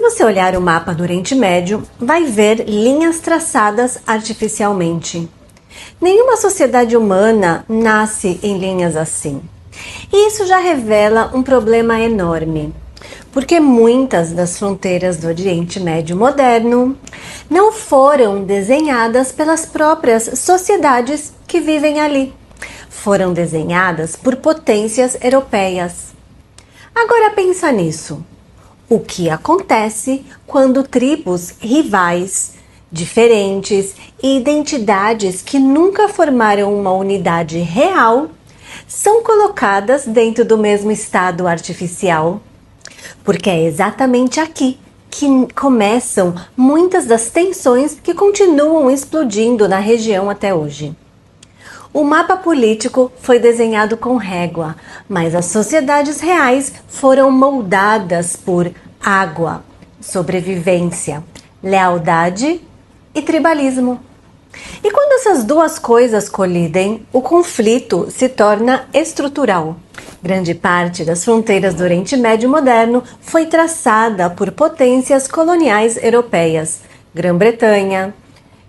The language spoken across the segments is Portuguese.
você olhar o mapa do Oriente Médio, vai ver linhas traçadas artificialmente. Nenhuma sociedade humana nasce em linhas assim. E isso já revela um problema enorme, porque muitas das fronteiras do Oriente Médio moderno não foram desenhadas pelas próprias sociedades que vivem ali. Foram desenhadas por potências europeias. Agora pensa nisso. O que acontece quando tribos rivais, diferentes e identidades que nunca formaram uma unidade real são colocadas dentro do mesmo estado artificial? Porque é exatamente aqui que começam muitas das tensões que continuam explodindo na região até hoje. O mapa político foi desenhado com régua, mas as sociedades reais foram moldadas por água, sobrevivência, lealdade e tribalismo. E quando essas duas coisas colidem, o conflito se torna estrutural. Grande parte das fronteiras do Oriente Médio moderno foi traçada por potências coloniais europeias: Grã-Bretanha,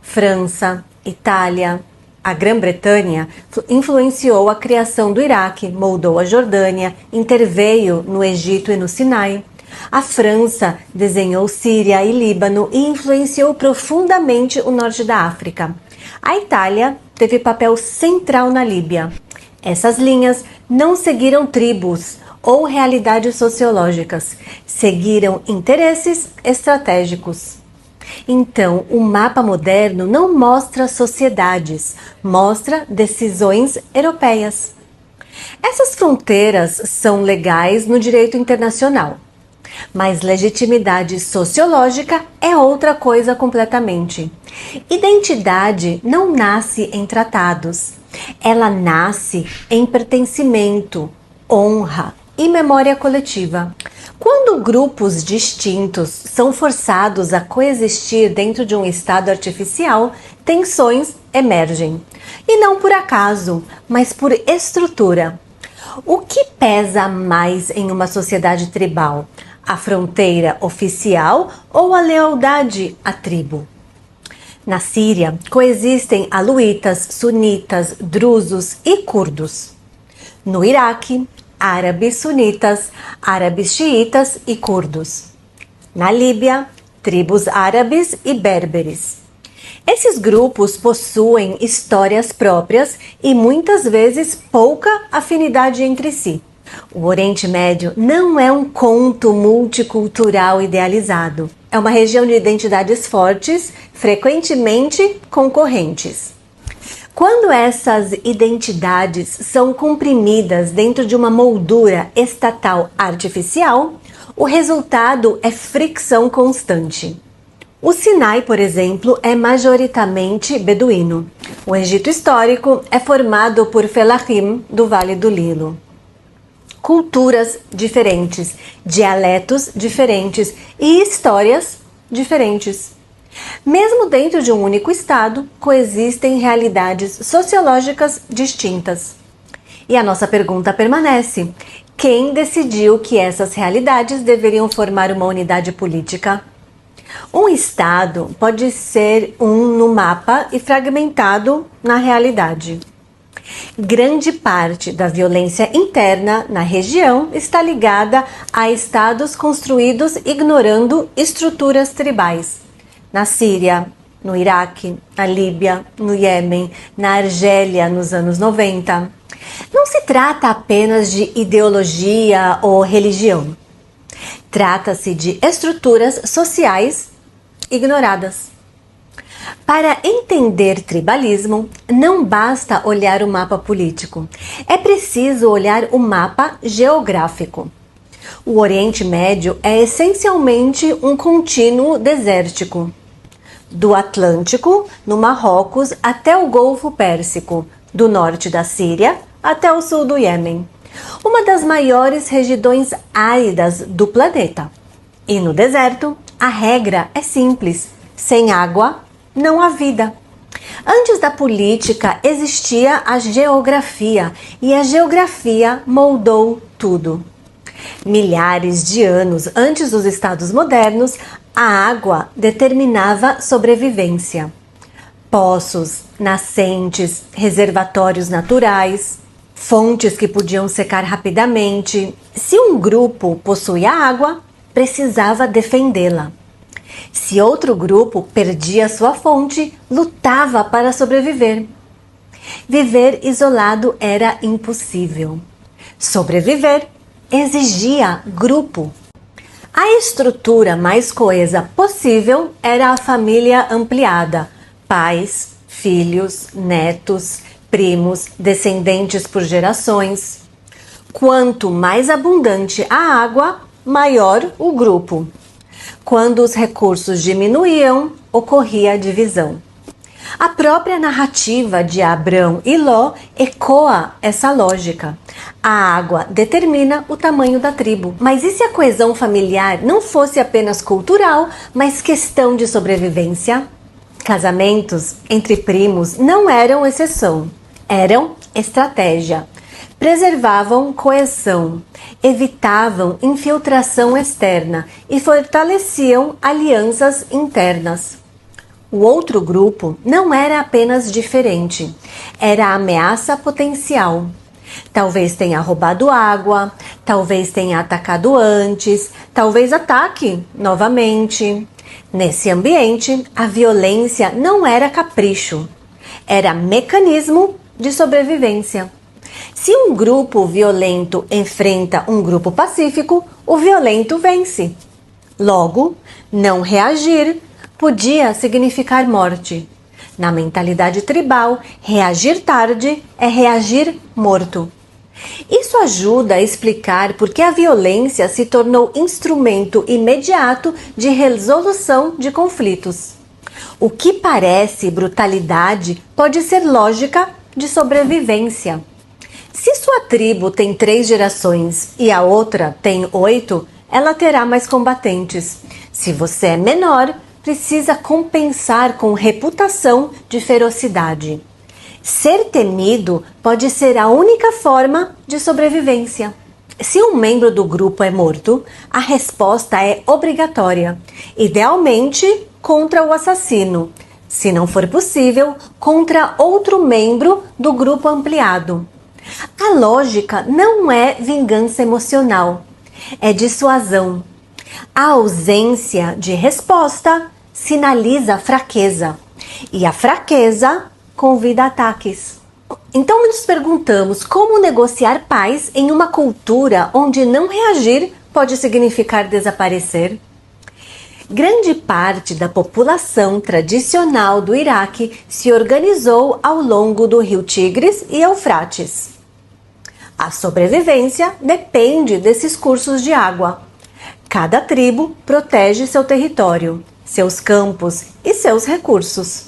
França, Itália. A Grã-Bretanha influenciou a criação do Iraque, moldou a Jordânia, interveio no Egito e no Sinai. A França desenhou Síria e Líbano e influenciou profundamente o norte da África. A Itália teve papel central na Líbia. Essas linhas não seguiram tribos ou realidades sociológicas, seguiram interesses estratégicos. Então, o mapa moderno não mostra sociedades, mostra decisões europeias. Essas fronteiras são legais no direito internacional, mas legitimidade sociológica é outra coisa completamente. Identidade não nasce em tratados, ela nasce em pertencimento, honra e memória coletiva. Quando grupos distintos são forçados a coexistir dentro de um estado artificial, tensões emergem. E não por acaso, mas por estrutura. O que pesa mais em uma sociedade tribal? A fronteira oficial ou a lealdade à tribo? Na Síria, coexistem aluitas, sunitas, drusos e curdos. No Iraque, árabes sunitas, árabes xiitas e curdos. Na Líbia, tribos árabes e berberes. Esses grupos possuem histórias próprias e muitas vezes pouca afinidade entre si. O Oriente Médio não é um conto multicultural idealizado. É uma região de identidades fortes, frequentemente concorrentes. Quando essas identidades são comprimidas dentro de uma moldura estatal artificial, o resultado é fricção constante. O Sinai, por exemplo, é majoritariamente beduíno. O Egito histórico é formado por felahim do Vale do Nilo. Culturas diferentes, dialetos diferentes e histórias diferentes. Mesmo dentro de um único estado, coexistem realidades sociológicas distintas. E a nossa pergunta permanece: quem decidiu que essas realidades deveriam formar uma unidade política? Um estado pode ser um no mapa e fragmentado na realidade. Grande parte da violência interna na região está ligada a estados construídos ignorando estruturas tribais. Na Síria, no Iraque, na Líbia, no Iêmen, na Argélia nos anos 90. Não se trata apenas de ideologia ou religião. Trata-se de estruturas sociais ignoradas. Para entender tribalismo, não basta olhar o mapa político. É preciso olhar o mapa geográfico. O Oriente Médio é essencialmente um contínuo desértico. Do Atlântico, no Marrocos, até o Golfo Pérsico, do norte da Síria até o sul do Iêmen. Uma das maiores regiões áridas do planeta. E no deserto, a regra é simples: sem água, não há vida. Antes da política existia a geografia, e a geografia moldou tudo. Milhares de anos antes dos estados modernos, a água determinava sobrevivência. Poços, nascentes, reservatórios naturais, fontes que podiam secar rapidamente. Se um grupo possuía água, precisava defendê-la. Se outro grupo perdia sua fonte, lutava para sobreviver. Viver isolado era impossível. Sobreviver exigia grupo. A estrutura mais coesa possível era a família ampliada: pais, filhos, netos, primos, descendentes por gerações. Quanto mais abundante a água, maior o grupo. Quando os recursos diminuíam, ocorria a divisão. A própria narrativa de Abrão e Ló ecoa essa lógica. A água determina o tamanho da tribo. Mas e se a coesão familiar não fosse apenas cultural, mas questão de sobrevivência? Casamentos entre primos não eram exceção, eram estratégia. Preservavam coesão, evitavam infiltração externa e fortaleciam alianças internas. O outro grupo não era apenas diferente, era ameaça potencial. Talvez tenha roubado água, talvez tenha atacado antes, talvez ataque novamente. Nesse ambiente, a violência não era capricho, era mecanismo de sobrevivência. Se um grupo violento enfrenta um grupo pacífico, o violento vence. Logo, não reagir podia significar morte. Na mentalidade tribal, reagir tarde é reagir morto. Isso ajuda a explicar por que a violência se tornou instrumento imediato de resolução de conflitos. O que parece brutalidade pode ser lógica de sobrevivência. Se sua tribo tem 3 gerações e a outra tem 8, ela terá mais combatentes. Se você é menor, precisa compensar com reputação de ferocidade. Ser temido pode ser a única forma de sobrevivência. Se um membro do grupo é morto, a resposta é obrigatória, idealmente contra o assassino. Se não for possível, contra outro membro do grupo ampliado. A lógica não é vingança emocional, é dissuasão. A ausência de resposta sinaliza fraqueza, e a fraqueza convida ataques. Então nos perguntamos como negociar paz em uma cultura onde não reagir pode significar desaparecer? Grande parte da população tradicional do Iraque se organizou ao longo do rio Tigres e Eufrates. A sobrevivência depende desses cursos de água. Cada tribo protege seu território, seus campos e seus recursos.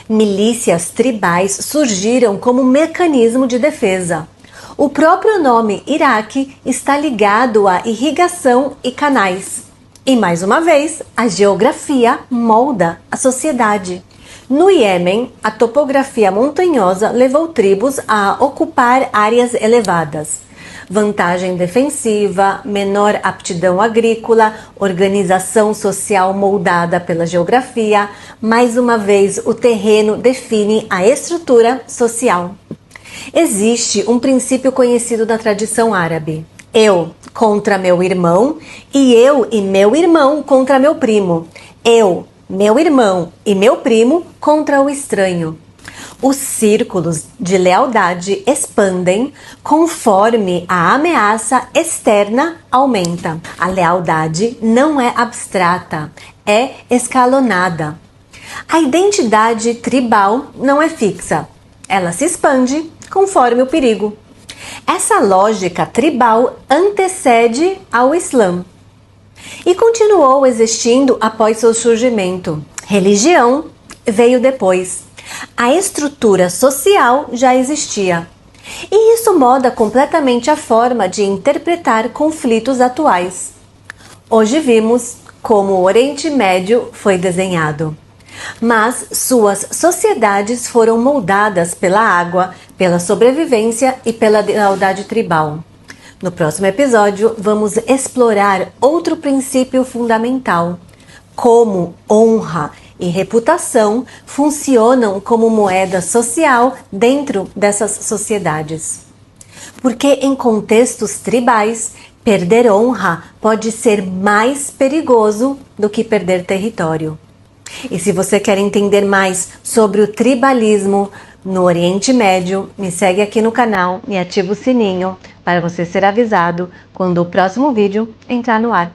Milícias tribais surgiram como mecanismo de defesa. O próprio nome Iraque está ligado à irrigação e canais. E mais uma vez, a geografia molda a sociedade. No Iêmen, a topografia montanhosa levou tribos a ocupar áreas elevadas. Vantagem defensiva, menor aptidão agrícola, organização social moldada pela geografia. Mais uma vez, o terreno define a estrutura social. Existe um princípio conhecido da tradição árabe: eu contra meu irmão e eu e meu irmão contra meu primo. Eu, meu irmão e meu primo contra o estranho. Os círculos de lealdade expandem conforme a ameaça externa aumenta. A lealdade não é abstrata, é escalonada. A identidade tribal não é fixa, ela se expande conforme o perigo. Essa lógica tribal antecede ao Islã e continuou existindo após seu surgimento. Religião veio depois. A estrutura social já existia. E isso muda completamente a forma de interpretar conflitos atuais. Hoje vimos como o Oriente Médio foi desenhado. Mas suas sociedades foram moldadas pela água, pela sobrevivência e pela lealdade tribal. No próximo episódio, vamos explorar outro princípio fundamental: como honra e reputação funcionam como moeda social dentro dessas sociedades. Porque em contextos tribais, perder honra pode ser mais perigoso do que perder território. E se você quer entender mais sobre o tribalismo no Oriente Médio, me segue aqui no canal e ativa o sininho para você ser avisado quando o próximo vídeo entrar no ar.